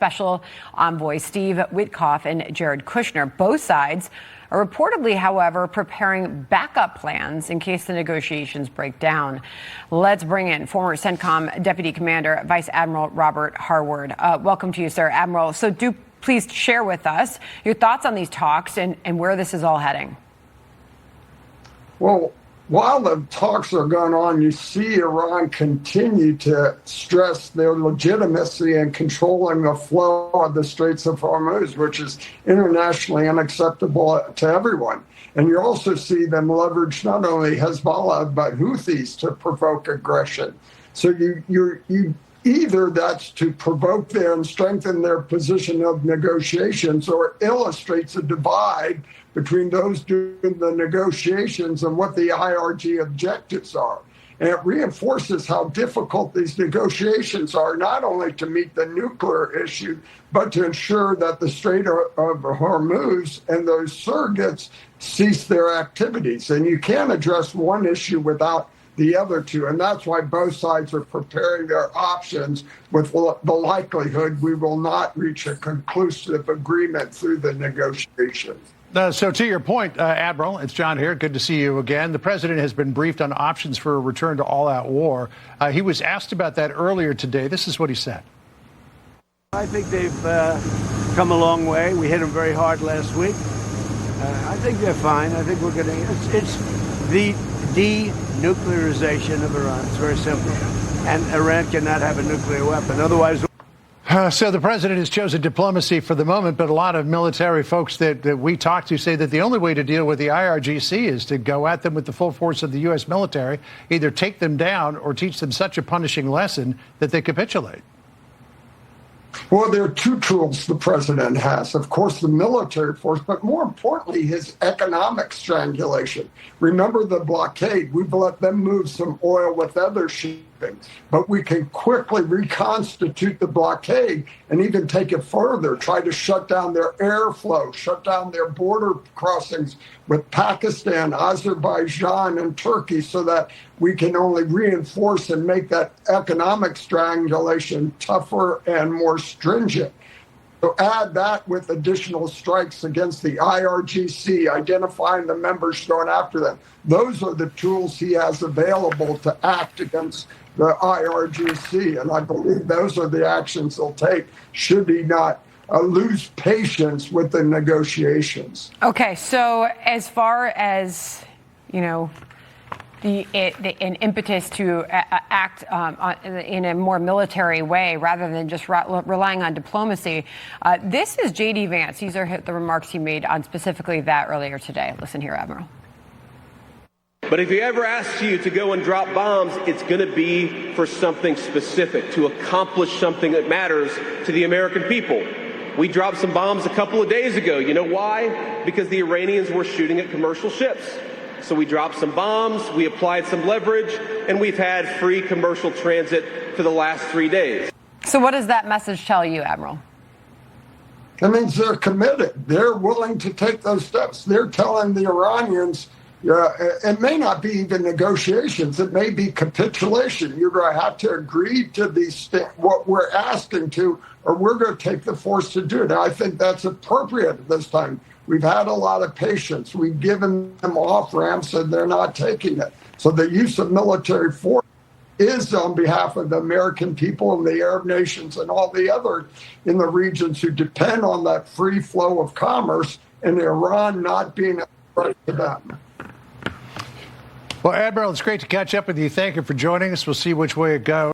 Special Envoy Steve Witkoff and Jared Kushner. Both sides are reportedly, however, preparing backup plans in case the negotiations break down. Let's bring in former CENTCOM Deputy Commander Vice Admiral Robert Harward. Welcome to you, sir. Admiral, so do please share with us your thoughts on these talks and where this is all heading. Well, while the talks are going on, you see Iran continue to stress their legitimacy in controlling the flow of the Straits of Hormuz, which is internationally unacceptable to everyone. And you also see them leverage not only Hezbollah, but Houthis to provoke aggression. So you either that's to provoke them and strengthen their position of negotiations, or illustrates a divide between those doing the negotiations and what the IRG objectives are. And it reinforces how difficult these negotiations are, not only to meet the nuclear issue, but to ensure that the Strait of Hormuz and those surrogates cease their activities. And you can't address one issue without the other two. And that's why both sides are preparing their options with the likelihood we will not reach a conclusive agreement through the negotiations. So to your point, Admiral, it's John here. Good to see you again. The president has been briefed on options for a return to all-out war. He was asked about that earlier today. This is what he said. I think they've come a long way. We hit them very hard last week. I think they're fine. I think we're going to... It's the denuclearization of Iran. It's very simple. And Iran cannot have a nuclear weapon. Otherwise... So the president has chosen diplomacy for the moment, but a lot of military folks that we talk to say that the only way to deal with the IRGC is to go at them with the full force of the U.S. military, either take them down or teach them such a punishing lesson that they capitulate. Well, there are two tools the president has. Of course, the military force, but more importantly, his economic strangulation. Remember the blockade. We've let them move some oil with other shipping, but we can quickly reconstitute the blockade and even take it further, try to shut down their airflow, shut down their border crossings with Pakistan, Azerbaijan, and Turkey, so that we can only reinforce and make that economic strangulation tougher and more stringent. So add that with additional strikes against the IRGC, identifying the members going after them. Those are the tools he has available to act against the IRGC, and I believe those are the actions he'll take should he not lose patience with the negotiations. Okay, so as far as, you know, an impetus to act in a more military way rather than just relying on diplomacy, this is J.D. Vance. These are the remarks he made on specifically that earlier today. Listen here, Admiral. But if he ever asks you to go and drop bombs, it's going to be for something specific, to accomplish something that matters to the American people. We dropped some bombs a couple of days ago. You know why? Because the Iranians were shooting at commercial ships. So we dropped some bombs, we applied some leverage, and we've had free commercial transit for the last 3 days. So what does that message tell you, Admiral? That means they're committed. They're willing to take those steps. They're telling the Iranians, it may not be even negotiations. It may be capitulation. You're going to have to agree to these what we're asking to, or we're going to take the force to do it. And I think that's appropriate at this time. We've had a lot of patience. We've given them off ramps, and they're not taking it. So the use of military force is on behalf of the American people and the Arab nations and all the other in the regions who depend on that free flow of commerce, and Iran not being a threat to them. Well, Admiral, it's great to catch up with you. Thank you for joining us. We'll see which way it goes.